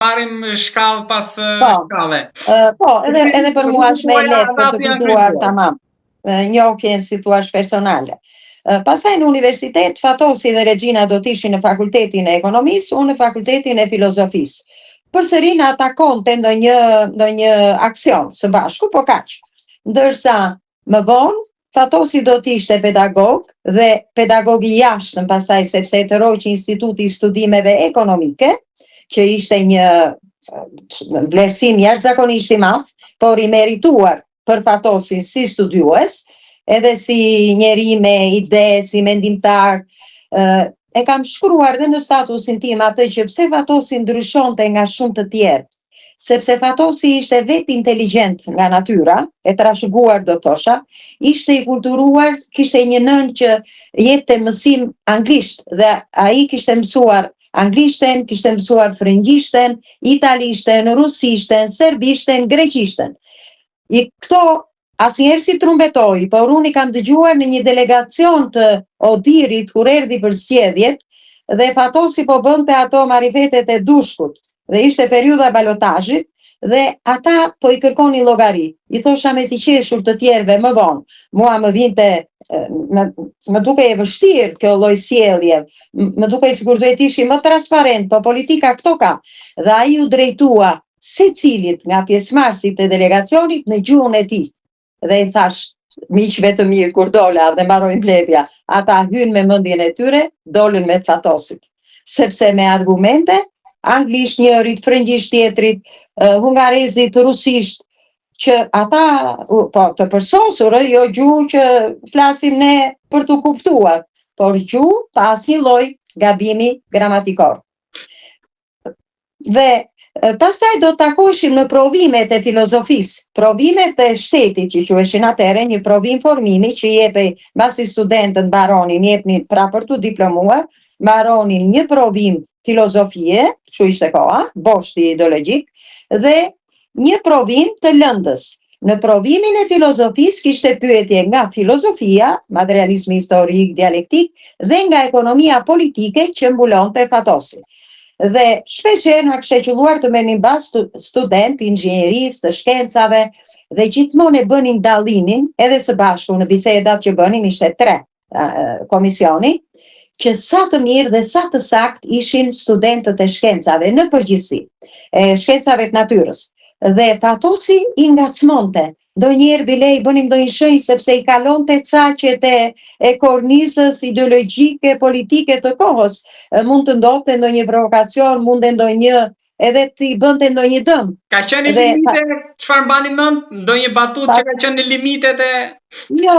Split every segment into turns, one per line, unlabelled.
marrim shkallë pas shkallë.
Po, edhe për mua është me lehtë për të kuptuar tamam. Njohjen si thua personale. Pastaj në universitet, Fatosi dhe Regjina do të ishin në fakultetin e ekonomisë, unë në fakultetin e filozofisë. Përsëri na takonte ndonjë aksion së bashku, po kaq. Ndërsa më vonë Fatosi do të ishte pedagog dhe pedagog i jashtëm pastaj sepse të roqi Instituti i Studimeve Ekonomike, që ishte një vlerësim jashtëzakonisht i madh, por i merituar për Fatosin si studiues, edhe si njeri me ide, si mendimtar. E kam shkruar dhe në statusin tim atë që pse Fatosi ndryshonte nga shumë të tjerë, sepse Fatosi ishte vetë inteligjent nga natyra, e trashëguar do thosha, ishte i kulturuar, kishte një nën që jepte mësim anglisht dhe ai kishte mësuar anglishten, kishte mësuar frëngjishten, italishten, rusishten, serbishten, greqishten. Këto asnjëherë si trumbetoi, por unë i kam dëgjuar në një delegacion të Odirit kur erdhi për zgjedhjet dhe Fatosi po bënte ato marifetet e dushkut dhe ishte periudha balotazhit dhe ata po i kërkonin llogari. I thosha me të qeshur të tjerëve më vonë. Mua më vinte më duke e vështirë kjo lloj sjellje. Më duke sikur duhet ishim më transparent, po politika këto ka. Dhe ai u drejtua secilit nga pjesëmarrësit e delegacionit në gjuhën e tij. Dhe i thash miqve të mirë kur dola dhe mbaroi mbledhja, ata hyn me mendjen e tyre, dolën me Fatosit. Sepse me argumente, anglisht njërit, frëngjisht tjetrit, hungarezit, rusisht, që ata, po të përsosur, jo gjuhë që flasim ne për të kuptuar, por gjuhë pa asnjë lloj gabimi gramatikor. Dhe pastaj do të takoheshim në provimet e filozofisë, provimet e shtetit që quheshin atëherë, një provim formimi që jepej mbasi studentët mbaronin, jepnin pra për të diplomuar, mbaronin një provim filozofie, kështu ishte koha, boshti ideologjik, dhe një provim të lëndës. Në provimin e filozofisë kishte pyetje nga filozofia, materializmi historik, dialektik, dhe nga ekonomia politike që mbulonte Fatosi. Dhe shpeshherë na kishte qelluar të merrnin bazë student inxhinierisë, të shkencave dhe gjithmonë e bënin dallimin, edhe së bashku në bisedat që bënim ishte 3 komisioni, që sa të mirë dhe sa të sakt ishin studentët e shkencave në përgjithësi, e shkencave të natyrës. Dhe Fatosi i ngacmonte. Ndonjëherë bilej bënim ndonjë shenjë sepse i kalonte caqet e kornizës ideologjike, politike të kohës. Mund të ndodhte ndonjë provokacion, edhe t'i bënte ndonjë dëm.
Ka qenë në limite, çfarë mbani mend? Ndonjë batutë që ka qenë në limitet e...
Jo,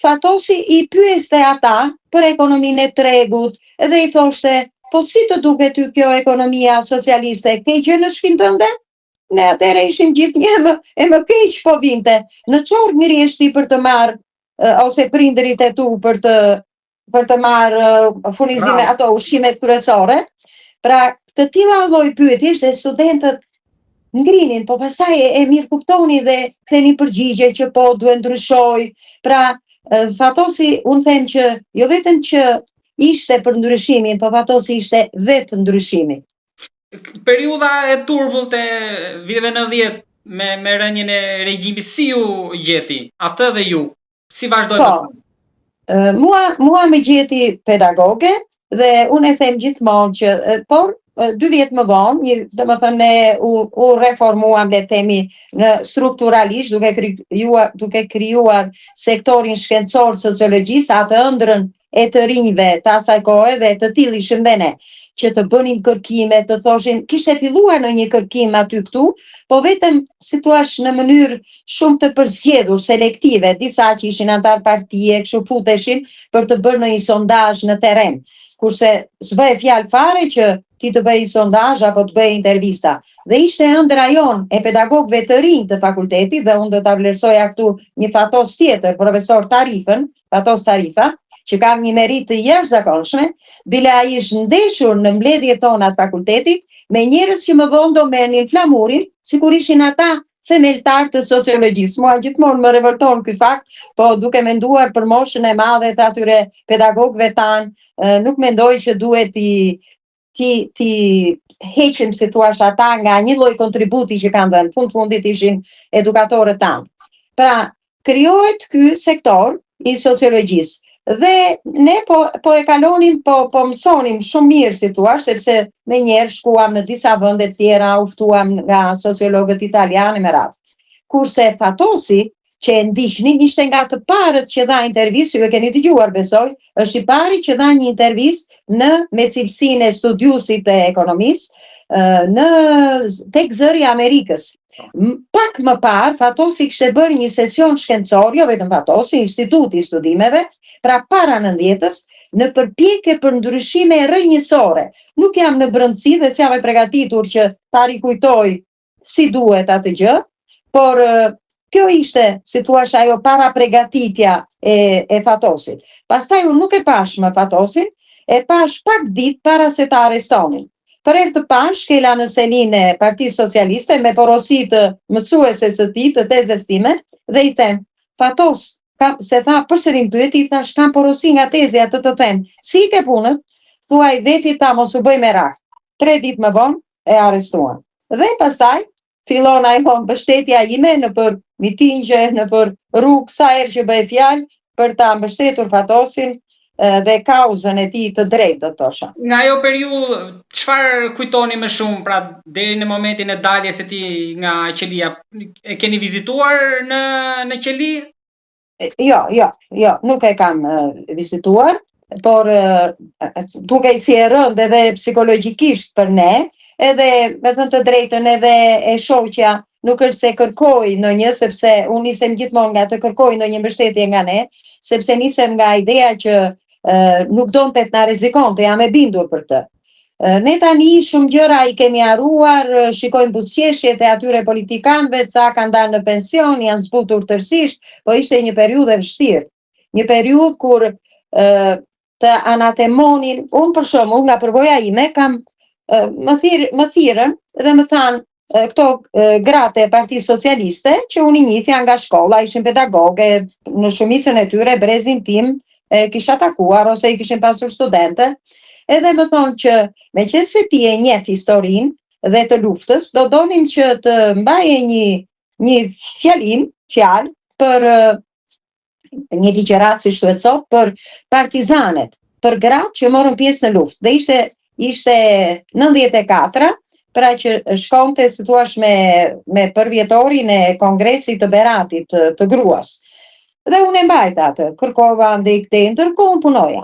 Fatosi i pyeste ata për ekonominë e tregut dhe i thoshte, po si të duket ty kjo ekonomia socialiste, ke gjë në shtëpinë tënde? Ne atëherë ishim gjithë një e më keq po vinte. Në çorr mirështi për të marrë ose prindërit e tu për të marrë furnizime ato ushqimet kryesore. Pra, të tilla lloj pyetjesh dhe studentët ngrinin, po pastaj e mirë kuptoni dhe ktheni përgjigje që po duhet ndryshoj. Pra, Fatosi, unë them që jo vetëm që ishte për ndryshimin, po Fatosi ishte vetë ndryshimi.
Periudha e turbullt e viteve 90 me rënien e regjimit, si ju gjeti? Atë dhe ju, si vazhdojmë?
Mua më gjeti pedagoge dhe unë e them gjithmonë që, por 2 vjet më vonë, domethënë u reformuam, le të themi, strukturalisht duke krijuar sektorin shkencor sociologjisë, atë ëndrrën e të rinjve të asaj kohe dhe të tillë ishim dhe ne, që të bënin kërkime, të thoshin, kishte filluar në një kërkim aty këtu, po vetëm si thua në mënyrë shumë të përzgjedhur, selektive, disa që ishin antar partie, kështu futeshin për të bërë në një sondazh në terren. Kurse s'bëhe fjalë fare që ti të bëj sondazh apo të bëj intervista. Dhe ishte ëndra jon e pedagogëve të rinj të fakultetit, dhe unë do ta vlerësoja këtu një Fatos tjetër, profesor Fatos Tarifa, që kam një merit të jashtëzakonshme, bile ai është ndeshur në mbledhjet tona të fakultetit me njerëz që më vonë do merrnin flamurin, sikur ishin ata themeltar të sociologjisë. Mua gjithmonë më revolton ky fakt, po duke menduar për moshën e madhe të atyre pedagogëve tanë, nuk mendoj që duhet ti heqim si thua ata nga një lloj kontributi që kanë dhënë, fundit ishin edukatorët tanë. Pra, krijohet ky sektor i sociologjisë. Dhe ne po e kalonim, po mësonim shumë mirë si thua, sepse me njerë shkuam në disa vende tjera, uftuam nga sociologët italianë me radhë. Kurse Fatosi, që e ndiqni, ishte nga të parët që dha intervistë, ju e keni dëgjuar besoj, është i pari që dha një intervistë me cilësinë e studiusit e ekonomisë tek Zëri i Amerikës. Pak më parë, Fatosi kishte bërë një sesion shkencor, jo vetëm Fatosi, Instituti i Studimeve, pra para 90-s, në përpjekje për ndryshime rrënjësore. Nuk jam në brëndësi dhe s'jam e përgatitur që ta rikujtoj si duhet atë gjë, por kjo ishte, si thua ajo para pregatitja e Fatosit. Pastaj unë nuk e pash më Fatosin, e pash pak ditë para se ta arrestonin. Për herë të parë shkela në selinë e Partisë Socialiste me porosi të mësueses së tij, të tezës time, dhe i them, Fatos, se tha përsëri më pyeti, i thash kam porosi nga tezja të them, si i ke punët? Thuaj vetit ta mos u bëj merak. 3 ditë më vonë e arrestuan. Dhe pastaj fillon ajo mbështetja ime në për mitingje, në për rrugë, sa herë që bëj fjalë për ta mbështetur Fatosin dhe kauzën e tij të drejtë, do thosha.
Nga ajo periudhë, çfarë kujtoni më shumë, pra deri në momentin e daljes së tij nga qelia? E keni vizituar në qeli? Jo, nuk e kam vizituar, por duke si e rëndë edhe psikologjikisht për ne, edhe me thënë të drejtën edhe e shoqja, nuk është se kërkoj në një, sepse unë nisem gjithmonë nga të kërkoj në një mbështetje nga ne, sepse nisem nga ideja që nuk donte të na rrezikonte, jam e bindur për të. Ne tani shumë gjëra i kemi harruar, shikojmë buzëqeshjet e atyre politikanëve, ca kanë dalë në pension, janë zbutur tërësisht, po ishte një periudhë e vështirë. Një periudhë kur të anatemonin, unë për shembull nga përvoja ime kam më thirrën dhe më thanë këto gratë e Partisë Socialiste që unë i njihja nga shkolla, ishin pedagoge, në shumicën e tyre brezin tim kisha takuar ose i kishin pasur studente, edhe më thonë që meqense ti e njeh historinë dhe të luftës, do donim që të mbaje një fjalë për një ligjërat, si shtuhet sot, për partizanet, për gratë që morën pjesë në luftë. Dhe ishte 94, pra që shkonte, si thua, me përvjetorin e Kongresit të Beratit të gruas. Dhe unë e mbajta atë, kërkova ndej këtej, ndërkohë unë punoja.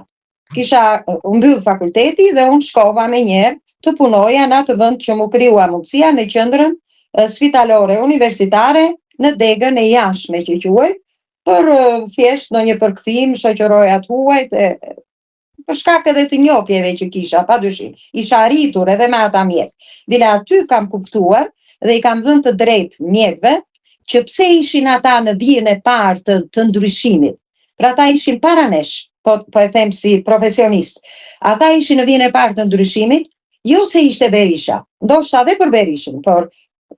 Kisha mbyll fakulteti dhe unë shkova me njerë të punoja në atë vend që mu krijua mundësia në qendrën spitalore universitare në degën e jashtme që quaj, për thjesht në një përkthim, shoqërojat huaj, për shkak edhe të njohjeve që kisha, padyshim. Isha arritur edhe me ata mjek. Bile aty kam kuptuar dhe i kam dhënë të drejtë mjekëve që pse ishin ata në vijën e parë të ndryshimit. Pra ata ishin para nesh, po e them si profesionist. Ata ishin në vijën e parë të ndryshimit, jo se ishte Berisha, ndoshta edhe për Berishën, por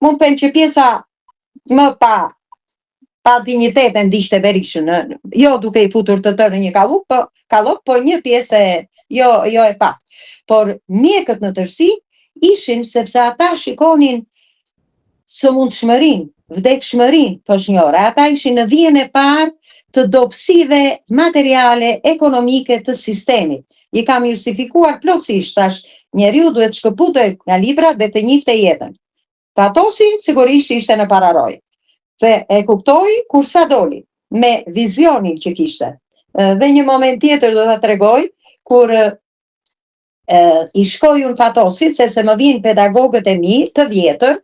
mund të them që pjesa më pa dinjitet e ndiqte Berishën, jo duke i futur të tërë në një kallop, po një pjesë jo e pak. Por mjekët në tërësi ishin sepse ata shikonin sëmundshmërinë, vdekshmërinë poshnjore. Ata ishin në vijën e parë të dobësive materiale, ekonomike të sistemit. I kam justifikuar plotësisht, tash njeriu duhet shkëputej nga librat dhe të njihte jetën. Fatosi sigurisht ishte në pararoj. Dhe e kuptoi kur sa doli, me vizionin që kishte. Dhe një moment tjetër do ta tregoj, kur i shkoi unë Fatosit, sepse më vijnë pedagogët e mi të vjetër,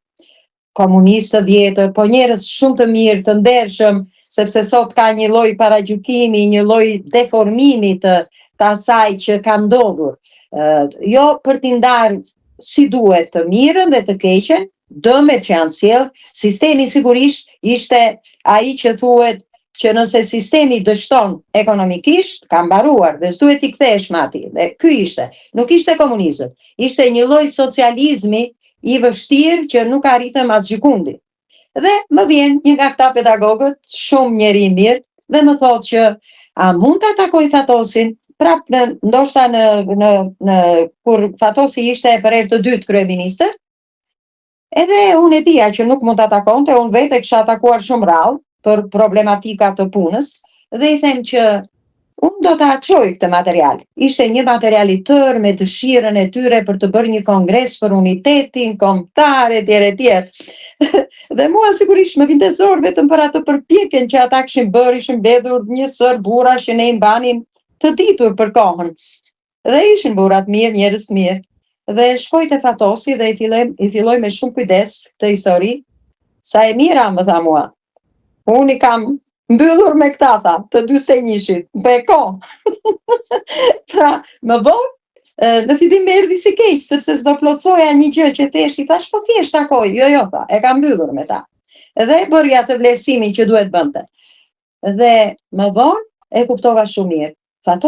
komunistë të vjetër, po njerëz shumë të mirë, të ndershëm, sepse sot ka një lloj paragjykimi, një lloj deformimi të asaj që ka ndodhur. Jo për t'i ndarë si duhet të mirën dhe të keqen, dëmet që janë sjell, sistemi sigurisht ishte ai që thuhet që nëse sistemi dështon ekonomikisht, ka mbaruar dhe s'duhet t'i kthesh me atij. Dhe ky ishte, nuk ishte komunizëm, ishte një lloj socializmi i vështirë që nuk arritëm as gjikundi. Dhe më vjen një nga këta pedagogët, shumë njeri mirë, dhe më thotë që a mund ta takoj Fatosin
prap ndoshta kur Fatosi ishte për herë të dytë kryeministër, edhe unë e dija që nuk mund të atakonte, unë vetë e kisha atakuar shumë rrallë për problematika të punës, dhe i them që unë do të aqoj këtë material. Ishte një material i tërë me dëshirën e tyre për të bërë një kongres për unitetin kombëtar etj. Dhe mua sigurisht më vinte zor vetëm për atë përpjekjen që ata kishin bërë, ishin mbledhur njësër burra që ne i mbanim të ditur për kohën. Dhe ishin burrat mirë, njerëz të mirë. Dhe shkoj te Fatosi dhe i filloj me shumë kujdes këtë histori. Sa e mira, më tha mua. Unë i kam mbyllur me këta, tha, të 41-shit, për kohë. Pra, më vonë, në fillim më erdhi si keq, sepse s'do plotsoja një gjë që thesh, i thash, po thjesht takoj, jo, tha, e kam mbyllur me ta. Dhe bërja të vlerësimin që duhet bënte. Dhe më vonë, e kuptova shumë mirë.